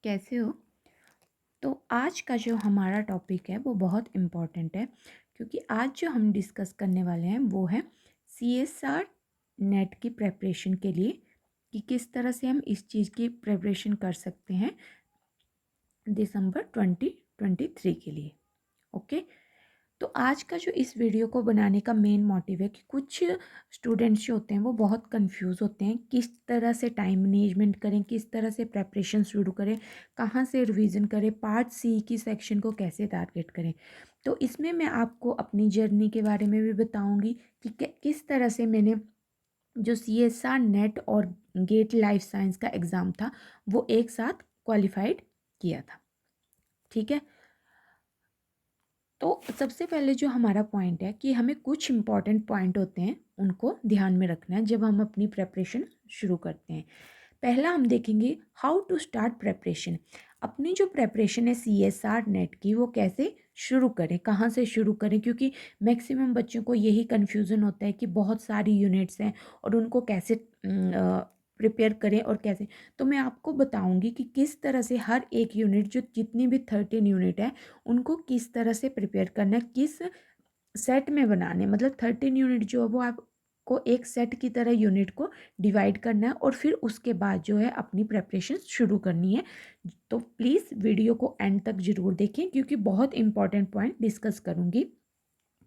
कैसे हो? तो आज का जो हमारा टॉपिक है वो बहुत इम्पोर्टेंट है, क्योंकि आज जो हम डिस्कस करने वाले हैं वो है सीएसआर नेट की प्रिपरेशन के लिए, कि किस तरह से हम इस चीज़ की प्रिपरेशन कर सकते हैं दिसंबर 2023 के लिए। ओके। तो आज का जो इस वीडियो को बनाने का मेन मोटिव है कि कुछ स्टूडेंट्स जो होते हैं वो बहुत कंफ्यूज होते हैं, किस तरह से टाइम मैनेजमेंट करें, किस तरह से प्रेपरेशन शुरू करें, कहाँ से रिवीजन करें, पार्ट सी की सेक्शन को कैसे टारगेट करें। तो इसमें मैं आपको अपनी जर्नी के बारे में भी बताऊंगी कि किस तरह से मैंने जो सीएसआर नेट और गेट लाइफ साइंस का एग्ज़ाम था वो एक साथ क्वालिफाइड किया था। ठीक है। तो सबसे पहले जो हमारा पॉइंट है कि हमें कुछ इंपॉर्टेंट पॉइंट होते हैं उनको ध्यान में रखना है जब हम अपनी प्रेपरेशन शुरू करते हैं। पहला हम देखेंगे हाउ टू स्टार्ट प्रेपरेशन। अपनी जो प्रेपरेशन है सीएसआर नेट की वो कैसे शुरू करें, कहाँ से शुरू करें, क्योंकि मैक्सिमम बच्चों को यही कन्फ्यूज़न होता है कि बहुत सारी यूनिट्स हैं और उनको कैसे प्रिपेयर करें और कैसे। तो मैं आपको बताऊंगी कि किस तरह से हर एक यूनिट, जो जितनी भी 13 यूनिट है, उनको किस तरह से प्रिपेयर करना है, किस सेट में बनाने, मतलब 13 यूनिट जो है वो आपको एक सेट की तरह यूनिट को डिवाइड करना है और फिर उसके बाद जो है अपनी प्रेपरेशन शुरू करनी है। तो प्लीज़ वीडियो को एंड तक ज़रूर देखें, क्योंकि बहुत इंपॉर्टेंट पॉइंट डिस्कस करूँगी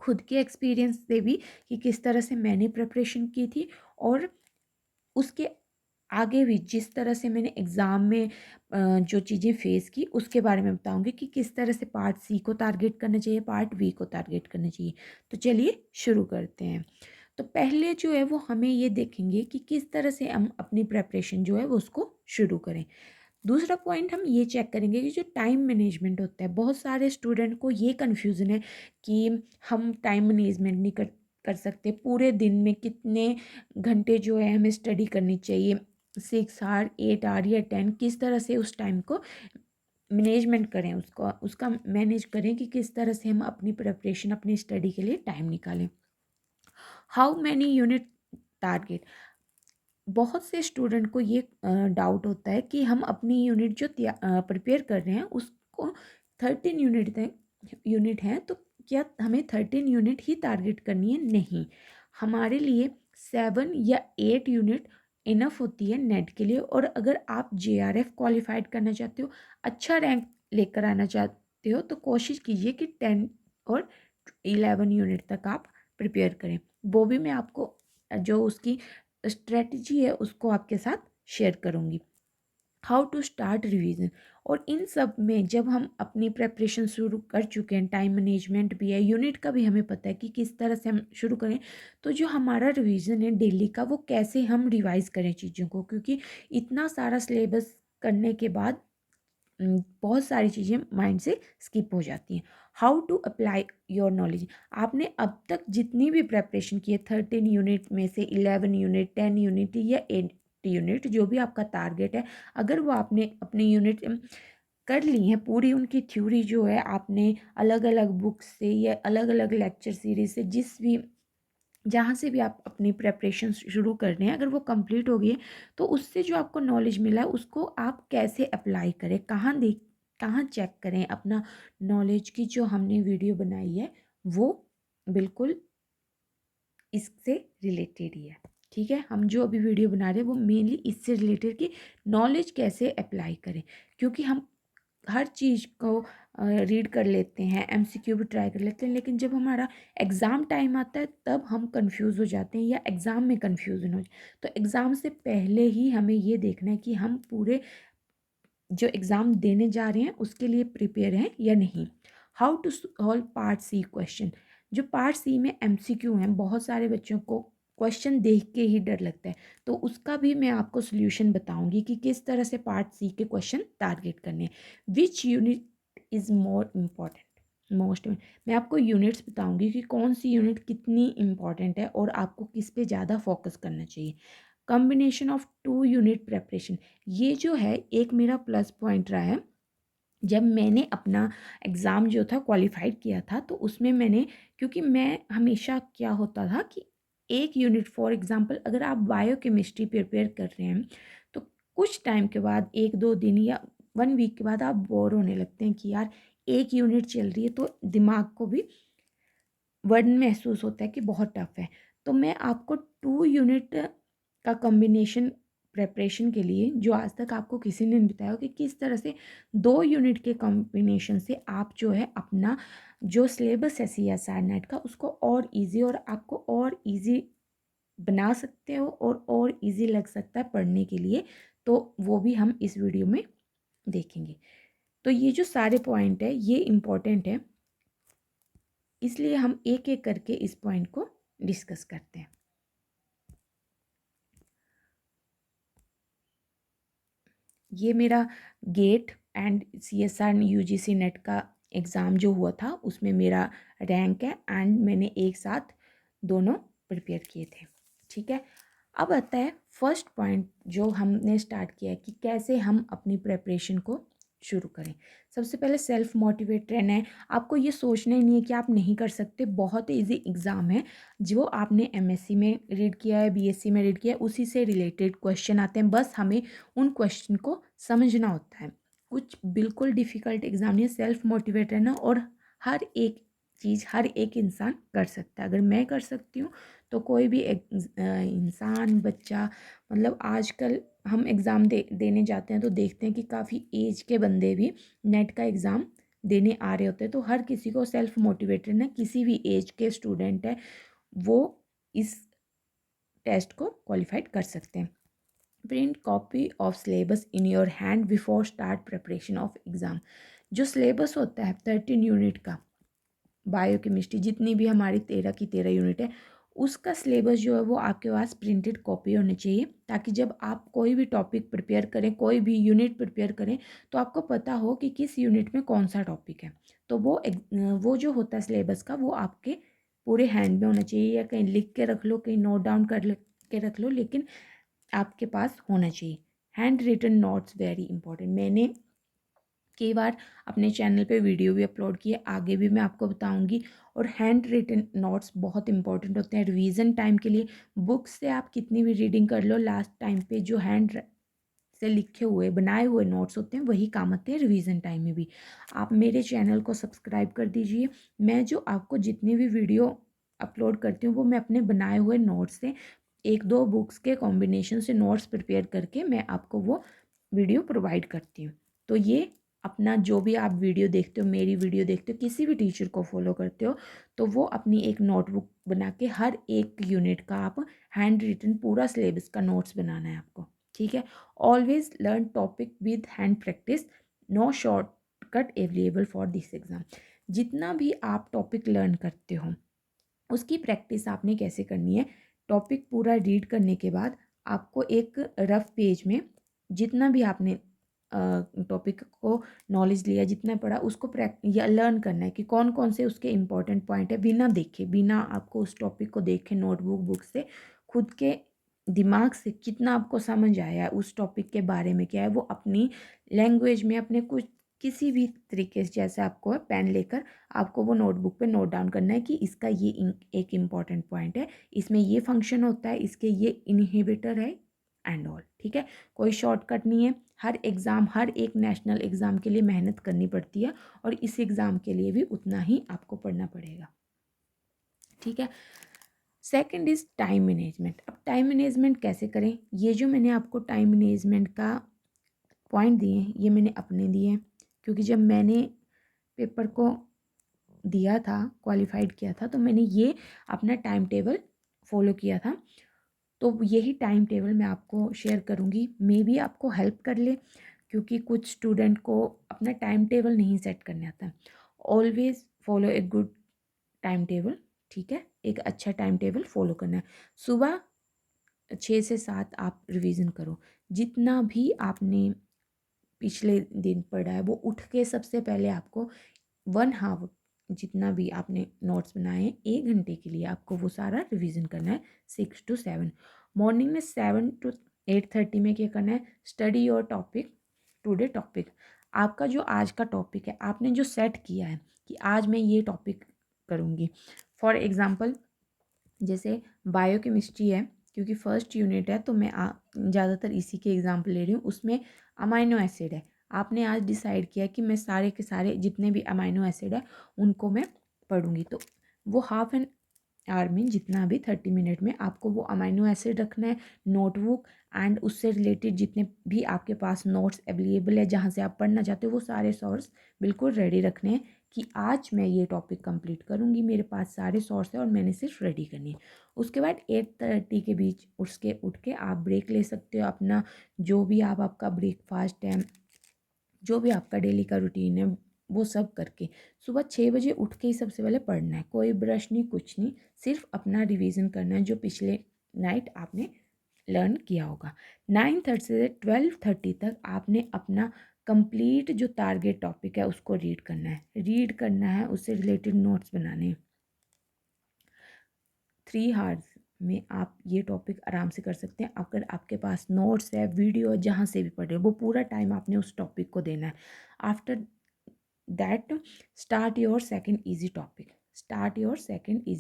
खुद के एक्सपीरियंस से भी, कि किस तरह से मैंने प्रेपरेशन की थी और उसके आगे भी जिस तरह से मैंने एग्ज़ाम में जो चीज़ें फेस की उसके बारे में बताऊंगी कि किस तरह से पार्ट सी को टारगेट करना चाहिए, पार्ट बी को टारगेट करना चाहिए। तो चलिए शुरू करते हैं। तो पहले जो है वो हमें ये देखेंगे कि किस तरह से हम अपनी प्रेपरेशन जो है वो उसको शुरू करें। दूसरा पॉइंट हम ये चेक करेंगे कि जो टाइम मैनेजमेंट होता है, बहुत सारे स्टूडेंट को ये कन्फ्यूज़न है कि हम टाइम मैनेजमेंट नहीं कर कर सकते, पूरे दिन में कितने घंटे जो है हमें स्टडी करनी चाहिए, 6 आवर 8 आवर या 10, किस तरह से उस टाइम को मैनेजमेंट करें, उसको उसका मैनेज करें कि किस तरह से हम अपनी प्रिपरेशन अपनी स्टडी के लिए टाइम निकालें। How many unit target. बहुत से स्टूडेंट को ये डाउट होता है कि हम अपनी यूनिट जो प्रिपेयर कर रहे हैं उसको 13 यूनिट है, तो क्या हमें 13 यूनिट ही टारगेट करनी है? नहीं, हमारे लिए 7 या 8 यूनिट इनफ होती है नेट के लिए। और अगर आप जेआरएफ क्वालिफाइड करना चाहते हो, अच्छा रैंक लेकर आना चाहते हो, तो कोशिश कीजिए कि 10 और 11 यूनिट तक आप प्रिपेयर करें। वो भी मैं आपको जो उसकी स्ट्रेटजी है उसको आपके साथ शेयर करूँगी। How to start revision. और इन सब में जब हम अपनी प्रेपरेशन शुरू कर चुके हैं, टाइम मैनेजमेंट भी है, यूनिट का भी हमें पता है कि किस तरह से हम शुरू करें, तो जो हमारा रिवीजन है डेली का वो कैसे हम रिवाइज करें चीज़ों को, क्योंकि इतना सारा सिलेबस करने के बाद बहुत सारी चीज़ें माइंड से स्किप हो जाती हैं। How to apply your knowledge. आपने अब तक जितनी भी प्रेपरेशन की है, 13 यूनिट में से 11 यूनिट, 10 यूनिट या 8 यूनिट, जो भी आपका टारगेट है, अगर वो आपने अपनी यूनिट कर ली हैं पूरी, उनकी थ्योरी जो है आपने अलग अलग बुक्स से या अलग अलग लेक्चर सीरीज से, जिस भी जहाँ से भी आप अपनी प्रेपरेशन शुरू कर रहे हैं, अगर वो कंप्लीट हो गई है, तो उससे जो आपको नॉलेज मिला है उसको आप कैसे अप्लाई करें, कहाँ चेक करें अपना नॉलेज की। जो हमने वीडियो बनाई है वो बिल्कुल इससे रिलेटेड ही है। ठीक है, हम जो अभी वीडियो बना रहे हैं वो मेनली इससे रिलेटेड कि नॉलेज कैसे अप्लाई करें, क्योंकि हम हर चीज़ को रीड कर लेते हैं, एमसीक्यू भी ट्राई कर लेते हैं, लेकिन जब हमारा एग्ज़ाम टाइम आता है तब हम कंफ्यूज हो जाते हैं या एग्ज़ाम में कंफ्यूजन हो जाए। तो एग्ज़ाम से पहले ही हमें ये देखना है कि हम पूरे जो एग्ज़ाम देने जा रहे हैं उसके लिए प्रिपेयर हैं या नहीं। How to solve part C question. जो पार्ट सी में एमसीक्यू हैं, बहुत सारे बच्चों को क्वेश्चन देख के ही डर लगता है, तो उसका भी मैं आपको सोल्यूशन बताऊंगी कि किस तरह से पार्ट सी के क्वेश्चन टारगेट करने हैं। Which unit is more important most. मैं आपको यूनिट्स बताऊंगी कि कौन सी यूनिट कितनी इम्पॉर्टेंट है और आपको किस पे ज़्यादा फोकस करना चाहिए। कॉम्बिनेशन ऑफ 2 यूनिट प्रेपरेशन, ये जो है एक मेरा प्लस पॉइंट रहा है। जब मैंने अपना एग्ज़ाम जो था क्वालिफाइड किया था, तो उसमें मैंने, क्योंकि मैं हमेशा क्या होता था कि एक यूनिट, फॉर एग्ज़ाम्पल अगर आप बायोकेमिस्ट्री प्रिपेयर कर रहे हैं, तो कुछ टाइम के बाद 1-2 दिन या वन वीक के बाद आप बोर होने लगते हैं कि यार एक यूनिट चल रही है, तो दिमाग को भी वर्डन महसूस होता है कि बहुत टफ है। तो मैं आपको 2 यूनिट का कॉम्बिनेशन प्रेपरेशन के लिए, जो आज तक आपको किसी ने नहीं बताया कि किस तरह से 2 यूनिट के कॉम्बिनेशन से आप जो है अपना जो सिलेबस है CSR नेट का उसको और इजी और आपको और इजी बना सकते हो और इजी लग सकता है पढ़ने के लिए। तो वो भी हम इस वीडियो में देखेंगे। तो ये जो सारे पॉइंट है ये इम्पोर्टेंट है, इसलिए हम एक एक करके इस पॉइंट को डिस्कस करते हैं। ये मेरा GATE and CSR UGC NET का एग्ज़ाम जो हुआ था उसमें मेरा रैंक है, एंड मैंने एक साथ दोनों प्रिपेयर किए थे। ठीक है, अब आता है फर्स्ट पॉइंट जो हमने स्टार्ट किया है कि कैसे हम अपनी प्रिपरेशन को शुरू करें। सबसे पहले सेल्फ मोटिवेट रहना है। आपको ये सोचना ही नहीं है कि आप नहीं कर सकते। बहुत इजी एग्ज़ाम है, जो आपने MSc में रीड किया है, BSc में रीड किया है, उसी से रिलेटेड क्वेश्चन आते हैं। बस हमें उन क्वेश्चन को समझना होता है। कुछ बिल्कुल डिफ़िकल्ट एग्ज़ाम नहीं है। सेल्फ मोटिवेट रहना, और हर एक चीज़ हर एक इंसान कर सकता है। अगर मैं कर सकती हूँ तो कोई भी एक इंसान, बच्चा, मतलब आजकल हम एग्ज़ाम देने जाते हैं तो देखते हैं कि काफ़ी एज के बंदे भी नेट का एग्ज़ाम देने आ रहे होते हैं। तो हर किसी को सेल्फ मोटिवेटेड ना, किसी भी एज के स्टूडेंट है वो इस टेस्ट को क्वालिफाइड कर सकते हैं। Print copy of syllabus in your hand before start preparation of exam. जो सिलेबस होता है 13 यूनिट का, बायोकेमिस्ट्री जितनी भी हमारी 13 की 13 यूनिट है, उसका सिलेबस जो है वो आपके पास प्रिंटेड कॉपी होनी चाहिए, ताकि जब आप कोई भी टॉपिक प्रिपेयर करें, कोई भी यूनिट प्रिपेयर करें, तो आपको पता हो कि किस यूनिट में कौन सा टॉपिक है। तो वो जो होता है सिलेबस का, वो आपके पूरे हैंड में होना चाहिए, या कहीं लिख के रख लो, कहीं नोट डाउन के रख लो, लेकिन आपके पास होना चाहिए। Handwritten notes very important. मैंने कई बार अपने चैनल पे वीडियो भी अपलोड किए, आगे भी मैं आपको बताऊंगी। और हैंड रिटन नोट्स बहुत इंपॉर्टेंट होते हैं रिवीजन टाइम के लिए। बुक्स से आप कितनी भी रीडिंग कर लो, लास्ट टाइम पे जो हैंड से लिखे हुए बनाए हुए नोट्स होते हैं वही काम आते हैं रिवीजन टाइम में भी। आप मेरे चैनल को सब्सक्राइब कर दीजिए। मैं जो आपको जितनी भी वीडियो अपलोड करती हूँ वो मैं अपने बनाए हुए नोट्स से, एक दो बुक्स के कॉम्बिनेशन से नोट्स प्रिपेयर करके मैं आपको वो वीडियो प्रोवाइड करती हूँ। तो ये अपना जो भी आप वीडियो देखते हो, मेरी वीडियो देखते हो, किसी भी टीचर को फॉलो करते हो, तो वो अपनी एक नोटबुक बना के हर एक यूनिट का आप हैंड रिटन पूरा सिलेबस का नोट्स बनाना है आपको। ठीक है, always learn topic with hand practice, no shortcut available for this exam. जितना भी आप टॉपिक लर्न करते हो उसकी प्रैक्टिस आपने कैसे करनी है। टॉपिक पूरा रीड करने के बाद आपको एक रफ पेज में जितना भी आपने टॉपिक को नॉलेज लिया, जितना पढ़ा, उसको या लर्न करना है कि कौन कौन से उसके इंपॉर्टेंट पॉइंट है। बिना देखे, बिना आपको उस टॉपिक को देखे नोटबुक बुक से, खुद के दिमाग से कितना आपको समझ आया है उस टॉपिक के बारे में, क्या है वो, अपनी लैंग्वेज में, अपने कुछ किसी भी तरीके से, जैसे आपको है पेन लेकर आपको वो नोटबुक पे नोट डाउन करना है कि इसका ये एक इम्पॉर्टेंट पॉइंट है, इसमें ये फंक्शन होता है, इसके ये इनहिबिटर है, एंड ऑल। ठीक है, कोई शॉर्टकट नहीं है। हर एग्ज़ाम, हर एक नेशनल एग्ज़ाम के लिए मेहनत करनी पड़ती है, और इस एग्ज़ाम के लिए भी उतना ही आपको पढ़ना पड़ेगा। ठीक है, सेकंड इज़ टाइम मैनेजमेंट। अब टाइम मैनेजमेंट कैसे करें, ये जो मैंने आपको टाइम मैनेजमेंट का पॉइंट दिए हैं ये मैंने अपने दिए हैं, क्योंकि जब मैंने पेपर को दिया था, क्वालिफाइड किया था, तो मैंने ये अपना टाइम टेबल फॉलो किया था। तो यही टाइम टेबल मैं आपको शेयर करूँगी, मे बी आपको हेल्प कर ले, क्योंकि कुछ स्टूडेंट को अपना टाइम टेबल नहीं सेट करने आता। Always follow a good time table. ठीक है, एक अच्छा टाइम टेबल फॉलो करना है। सुबह 6 से 7 आप रिवीजन करो। जितना भी आपने पिछले दिन पढ़ा है वो उठ के सबसे पहले आपको 1 हावर, जितना भी आपने नोट्स बनाए हैं, 1 घंटे के लिए आपको वो सारा रिवीजन करना है। 6 to 7 मॉर्निंग में, 7 to 8:30 में क्या करना है, study your topic, today topic. आपका जो आज का टॉपिक है, आपने जो सेट किया है कि आज मैं ये टॉपिक करूँगी। फॉर एग्ज़ाम्पल, जैसे बायोकेमिस्ट्री है, क्योंकि फर्स्ट यूनिट है तो मैं ज़्यादातर इसी के एग्जाम्पल ले रही हूँ। उसमें अमाइनो एसिड है, आपने आज डिसाइड किया कि मैं सारे के सारे जितने भी अमाइनो एसिड है उनको मैं पढ़ूंगी, तो वो हाफ एन आवर में, जितना भी 30 मिनट में आपको वो अमाइनो एसिड रखना है, नोटबुक एंड उससे रिलेटेड जितने भी आपके पास नोट्स अवेलेबल है जहाँ से आप पढ़ना चाहते हो वो सारे सोर्स बिल्कुल रेडी रखने हैं कि आज मैं ये टॉपिक कंप्लीट करूँगी, मेरे पास सारे सोर्स है और मैंने सिर्फ रेडी करनी है। उसके बाद 8:30 के बीच उठ के आप ब्रेक ले सकते हो अपना, जो भी आपका ब्रेकफास्ट है, जो भी आपका डेली का रूटीन है वो सब करके सुबह 6 बजे उठ के ही सबसे पहले पढ़ना है, कोई ब्रश नहीं कुछ नहीं, सिर्फ अपना रिवीजन करना है जो पिछले नाइट आपने लर्न किया होगा। 9:30 से 12:30 तक आपने अपना कंप्लीट जो टारगेट टॉपिक है उसको रीड करना है, उससे रिलेटेड नोट्स बनाने हैं। 3 आवर्स में आप ये टॉपिक आराम से कर सकते हैं। अगर आपके पास नोट्स है, वीडियो, जहाँ से भी पढ़े वो पूरा टाइम आपने उस टॉपिक को देना है। After that start your second easy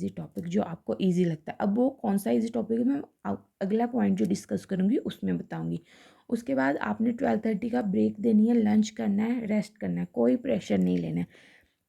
topic जो आपको ईजी लगता है। अब वो कौन सा ईजी टॉपिक है मैं अगला पॉइंट जो डिस्कस करूँगी उसमें बताऊँगी। उसके बाद आपने 12:30 का ब्रेक देनी है, लंच करना है, रेस्ट करना है, कोई प्रेशर नहीं लेना है।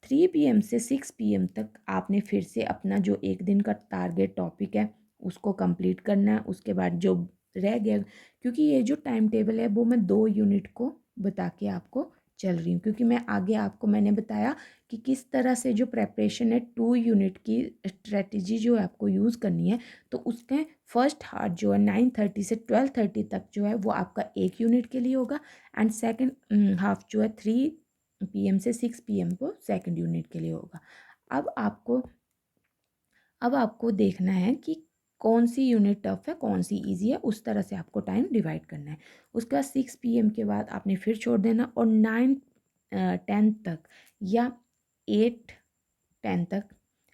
3 PM से 6 PM तक आपने फिर से अपना जो एक दिन का टारगेट टॉपिक है उसको कंप्लीट करना है। उसके बाद जो रह गया, क्योंकि ये जो टाइम टेबल है वो मैं 2 यूनिट को बता के आपको चल रही हूँ, क्योंकि मैं आगे आपको मैंने बताया कि किस तरह से जो प्रेपरेशन है 2 यूनिट की स्ट्रेटजी जो है आपको यूज़ करनी है। तो उसके फर्स्ट हार्ट जो है 9:30 से 12:30 तक जो है वो आपका 1 यूनिट के लिए होगा, एंड सेकेंड हाफ जो है 3 PM से 6 PM को सेकेंड यूनिट के लिए होगा। अब आपको अब आपको देखना है कि कौन सी यूनिट टफ है कौन सी इजी है, उस तरह से आपको टाइम डिवाइड करना है। उसके बाद 6 PM के बाद आपने फिर छोड़ देना और 9-10 तक या 8-10 तक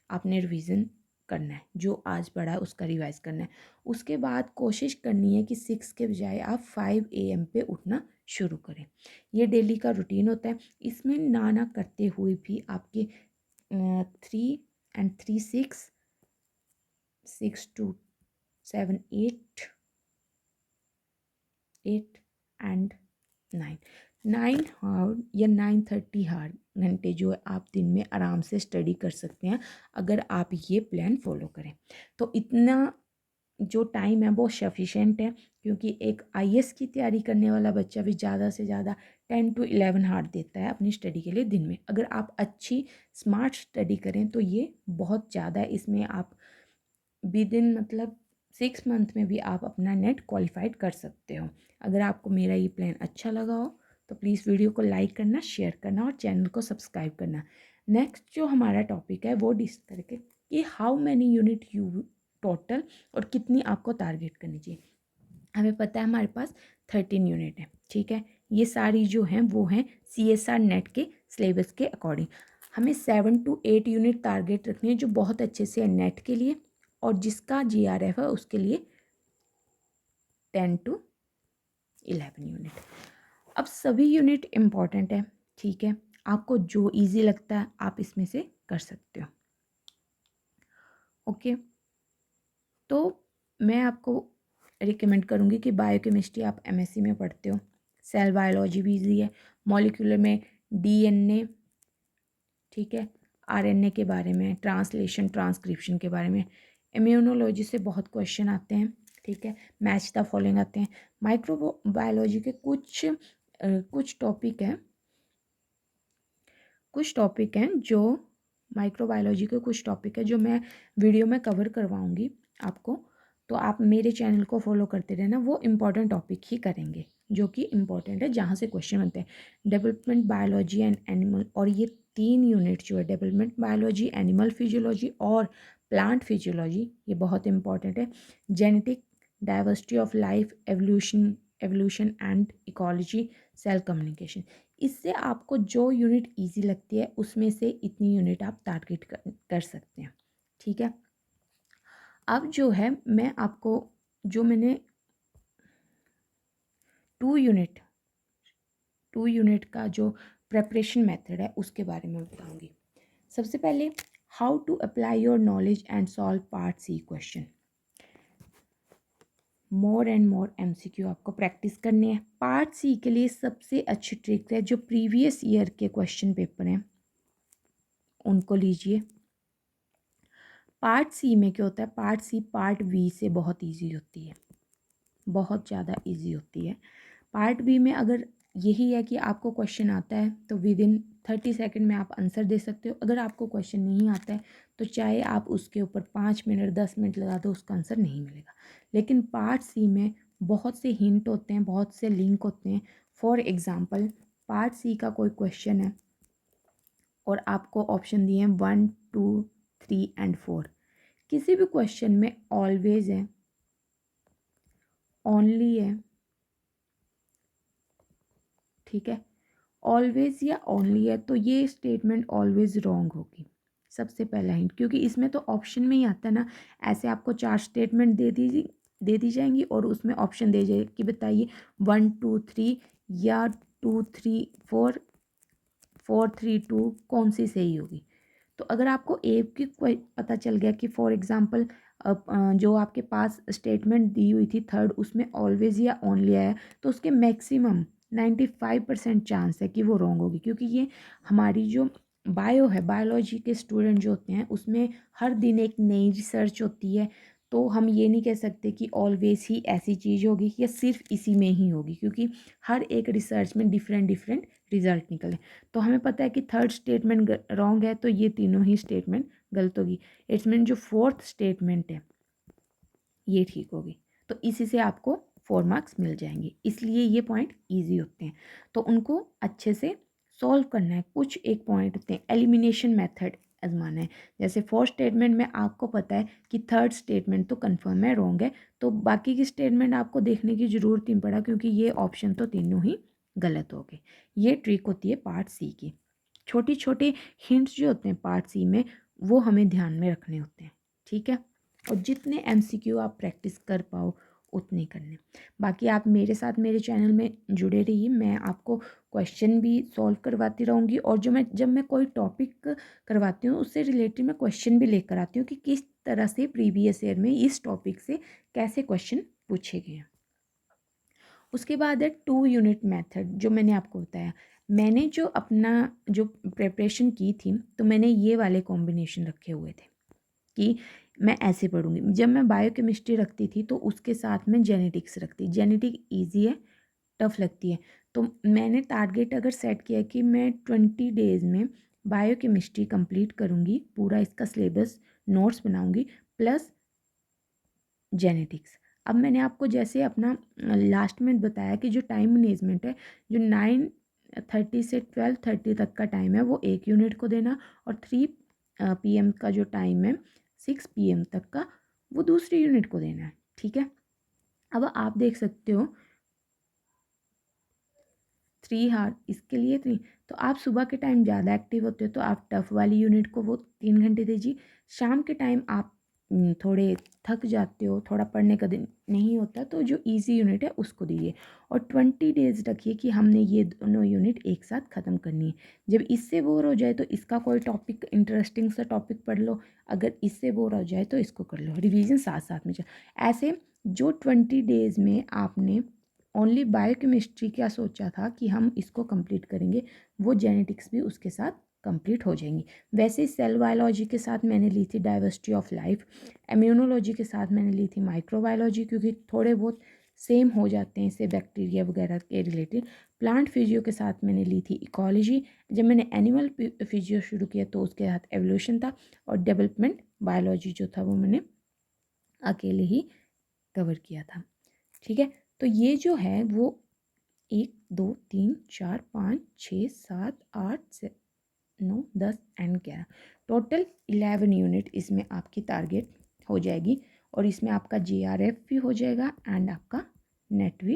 आपने रिवीजन करना है, जो आज पढ़ा है उसका रिवाइज करना है। उसके बाद कोशिश करनी है कि 6 के बजाय आप 5 AM पे उठना शुरू करें। ये डेली का रूटीन होता है, इसमें ना करते हुए भी आपके 3 and 3 6 2 7 8 एंड 9 हार या 9:30 घंटे जो है आप दिन में आराम से स्टडी कर सकते हैं अगर आप ये प्लान फॉलो करें। तो इतना जो टाइम है वो सफिशेंट है, क्योंकि एक IAS की तैयारी करने वाला बच्चा भी ज़्यादा से ज़्यादा 10 to 11 हार देता है अपनी स्टडी के लिए दिन में। अगर आप अच्छी स्मार्ट स्टडी करें तो ये बहुत ज़्यादा है, इसमें आप विद इन मतलब 6 मंथ में भी आप अपना नेट क्वालिफाइड कर सकते हो। अगर आपको मेरा ये प्लान अच्छा लगा हो तो प्लीज़ वीडियो को लाइक करना, शेयर करना और चैनल को सब्सक्राइब करना। नेक्स्ट जो हमारा टॉपिक है वो डिस्कस करके कि how many unit you total और कितनी आपको टारगेट करनी चाहिए। हमें पता है हमारे पास 13 यूनिट है, ठीक है। ये सारी जो हैं वो हैं CSR नेट के सिलेबस के अकॉर्डिंग। हमें 7 to 8 यूनिट टारगेट रखनी है जो बहुत अच्छे से है नेट के लिए, और जिसका GRF है उसके लिए 10 to 11 यूनिट। अब सभी यूनिट इम्पॉर्टेंट है, ठीक है। आपको जो इजी लगता है आप इसमें से कर सकते हो, ओके। तो मैं आपको रिकमेंड करूँगी कि बायोकेमिस्ट्री आप MSc में पढ़ते हो, सेल बायोलॉजी भी इजी है, मॉलिक्यूलर में DNA, ठीक है, RNA के बारे में, ट्रांसलेशन ट्रांसक्रिप्शन के बारे में, इम्यूनोलॉजी से बहुत क्वेश्चन आते हैं, ठीक है, मैच द फॉलोइंग आते हैं। माइक्रोबायोलॉजी के कुछ टॉपिक हैं जो माइक्रोबायोलॉजी के कुछ टॉपिक है जो मैं वीडियो में कवर करवाऊंगी आपको, तो आप मेरे चैनल को फॉलो करते रहना। वो इम्पॉर्टेंट टॉपिक ही करेंगे जो कि इम्पॉर्टेंट है, जहाँ से क्वेश्चन बनते हैं। डेवलपमेंट बायोलॉजी एंड एनिमल, और ये 3 यूनिट जो है डेवलपमेंट बायोलॉजी, एनिमल फिजियोलॉजी और प्लांट फिजियोलॉजी, ये बहुत इंपॉर्टेंट है। Genetic diversity of life, evolution and ecology, cell communication. इससे आपको जो यूनिट इजी लगती है उसमें से इतनी यूनिट आप टारगेट कर सकते हैं, ठीक है। अब जो है मैं आपको जो मैंने 2 यूनिट का जो प्रेपरेशन मेथड है उसके बारे में बताऊंगी। सबसे पहले how to apply your knowledge and solve part C question. More and more MCQ आपको प्रैक्टिस करनी है। पार्ट सी के लिए सबसे अच्छी ट्रिक है, जो प्रीवियस ईयर के क्वेश्चन पेपर हैं उनको लीजिए। पार्ट सी में क्या होता है, पार्ट सी पार्ट बी से बहुत इजी होती है, बहुत ज़्यादा इजी होती है। पार्ट बी में अगर यही है कि आपको क्वेश्चन आता है तो विद इन 30 सेकेंड में आप आंसर दे सकते हो। अगर आपको क्वेश्चन नहीं आता है तो चाहे आप उसके ऊपर 5 मिनट 10 मिनट लगा दो, उसका आंसर नहीं मिलेगा। लेकिन पार्ट सी में बहुत से हिंट होते हैं, बहुत से लिंक होते हैं। फॉर एग्ज़ाम्पल, पार्ट सी का कोई क्वेश्चन है और आपको ऑप्शन दिए हैं 1 2 3 एंड 4। किसी भी क्वेश्चन में ऑलवेज है, ओनली है, ठीक है, ऑलवेज या ओनली है, तो ये स्टेटमेंट ऑलवेज रॉन्ग होगी। सबसे पहला हिंट, क्योंकि इसमें तो ऑप्शन में ही आता है ना। ऐसे आपको 4 स्टेटमेंट दे दी जाएंगी और उसमें ऑप्शन दे जाए कि बताइए 1 2 3 या 2 3 4 4 3 2 कौन सी सही होगी। तो अगर आपको ए की कोई पता चल गया कि फॉर एग्जांपल जो आपके पास स्टेटमेंट दी हुई थी थर्ड, उसमें ऑलवेज या ओनली आया, तो उसके मैक्सिमम 95% चांस है कि वो रॉन्ग होगी। क्योंकि ये हमारी जो बायो है, बायोलॉजी के स्टूडेंट जो होते हैं उसमें हर दिन एक नई रिसर्च होती है। तो हम ये नहीं कह सकते कि ऑलवेज ही ऐसी चीज़ होगी या सिर्फ इसी में ही होगी, क्योंकि हर एक रिसर्च में डिफरेंट डिफरेंट रिजल्ट निकले। तो हमें पता है कि थर्ड स्टेटमेंट रॉन्ग है, तो ये तीनों ही स्टेटमेंट गलत होगी। इट्स मीन जो फोर्थ स्टेटमेंट है ये ठीक होगी। तो इसी से आपको 4 मार्क्स मिल जाएंगे। इसलिए ये पॉइंट इजी होते हैं, तो उनको अच्छे से सॉल्व करना है। कुछ एक पॉइंट होते हैं, एलिमिनेशन मेथड आजमाना है। जैसे फोर्थ स्टेटमेंट में आपको पता है कि थर्ड स्टेटमेंट तो कंफर्म है रॉन्ग है, तो बाकी की स्टेटमेंट आपको देखने की ज़रूरत नहीं पड़ा, क्योंकि ये ऑप्शन तो तीनों ही गलत हो गए। ये ट्रिक होती है पार्ट सी की। छोटी छोटे हिंट्स जो होते हैं पार्ट सी में, वो हमें ध्यान में रखने होते हैं, ठीक है। और जितने MCQ आप प्रैक्टिस कर पाओ उतने करने। बाकी आप मेरे साथ मेरे चैनल में जुड़े रहिए, मैं आपको क्वेश्चन भी सॉल्व करवाती रहूँगी, और जब मैं कोई टॉपिक करवाती हूँ उससे रिलेटेड मैं क्वेश्चन भी लेकर आती हूँ कि किस तरह से प्रीवियस ईयर में इस टॉपिक से कैसे क्वेश्चन पूछे गए हैं। उसके बाद है 2 यूनिट मेथड, जो मैंने आपको बताया। मैंने जो अपना जो प्रिपरेशन की थी, तो मैंने ये वाले कॉम्बिनेशन रखे हुए थे कि मैं ऐसे पढ़ूंगी। जब मैं बायोकेमिस्ट्री रखती थी तो उसके साथ में जेनेटिक्स रखती। जेनेटिक ईजी है, टफ लगती है, तो मैंने टारगेट अगर सेट किया कि मैं 20 डेज़ में बायोकेमिस्ट्री कंप्लीट करूँगी, पूरा इसका सिलेबस नोट्स बनाऊँगी प्लस जेनेटिक्स। अब मैंने आपको जैसे अपना लास्ट में बताया कि जो टाइम मैनेजमेंट है, जो 9:30 से 12:30 तक का टाइम है वो एक यूनिट को देना, और 3 PM का जो टाइम है 6 PM तक का, वो दूसरी यूनिट को देना है, ठीक है। अब आप देख सकते हो 3 हार इसके लिए 3, तो आप सुबह के टाइम ज़्यादा एक्टिव होते हो तो आप टफ वाली यूनिट को वो 3 घंटे दीजिए। शाम के टाइम आप थोड़े थक जाते हो, थोड़ा पढ़ने का दिन नहीं होता, तो जो इजी यूनिट है उसको दीजिए। और 20 डेज़ रखिए कि हमने ये दोनों यूनिट एक साथ ख़त्म करनी है। जब इससे बोर हो जाए तो इसका कोई टॉपिक, इंटरेस्टिंग सा टॉपिक पढ़ लो, अगर इससे बोर हो जाए तो इसको कर लो, रिवीजन साथ साथ में चल। ऐसे जो 20 डेज़ में आपने ओनली बायोकेमिस्ट्री क्या सोचा था कि हम इसको कंप्लीट करेंगे, वो जेनेटिक्स भी उसके साथ कंप्लीट हो जाएंगी। वैसे सेल बायोलॉजी के साथ मैंने ली थी डाइवर्सिटी ऑफ लाइफ, इम्यूनोलॉजी के साथ मैंने ली थी माइक्रोबायोलॉजी, क्योंकि थोड़े बहुत सेम हो जाते हैं इससे बैक्टीरिया वगैरह के रिलेटेड। प्लांट फिजियो के साथ मैंने ली थी इकोलॉजी। जब मैंने एनिमल फिजियो शुरू किया तो उसके साथ एवोल्यूशन था, और डेवलपमेंट बायोलॉजी जो था वो मैंने अकेले ही कवर किया था, ठीक है। तो ये जो है वो 1 2 3 4 5 6 7 8 से 9 10 एंड 11, टोटल 11 यूनिट इसमें आपकी टारगेट हो जाएगी। और इसमें आपका JRF भी हो जाएगा एंड आपका नेट भी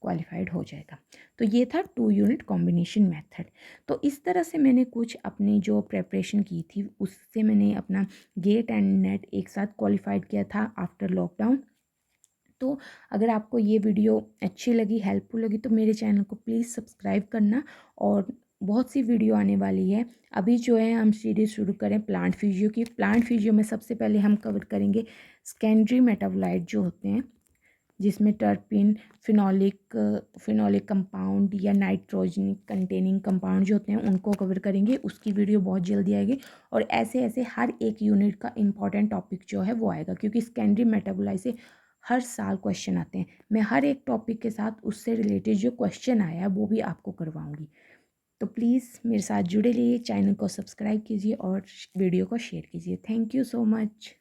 क्वालिफाइड हो जाएगा। तो ये था 2 यूनिट कॉम्बिनेशन मेथड। तो इस तरह से मैंने कुछ अपनी जो प्रेपरेशन की थी उससे मैंने अपना गेट एंड नेट एक साथ क्वालिफाइड किया था आफ्टर लॉकडाउन। तो अगर आपको ये वीडियो अच्छी लगी, हेल्पफुल लगी, तो मेरे चैनल को प्लीज़ सब्सक्राइब करना। और बहुत सी वीडियो आने वाली है। अभी जो है हम सीरीज़ शुरू करें प्लांट फिजियो की। प्लांट फिजियो में सबसे पहले हम कवर करेंगे सेकेंडरी मेटाबोलाइट जो होते हैं, जिसमें टर्पिन, फिनोलिक कंपाउंड या नाइट्रोजन कंटेनिंग कंपाउंड जो होते हैं उनको कवर करेंगे। उसकी वीडियो बहुत जल्दी आएगी और ऐसे ऐसे हर एक यूनिट का इंपॉर्टेंट टॉपिक जो है वो आएगा, क्योंकि सेकेंडरी मेटाबोलाइट से हर साल क्वेश्चन आते हैं। मैं हर एक टॉपिक के साथ उससे रिलेटेड जो क्वेश्चन आया है वो भी आपको करवाऊँगी। तो प्लीज़ मेरे साथ जुड़े रहिए, चैनल को सब्सक्राइब कीजिए और वीडियो को शेयर कीजिए। Thank you so much.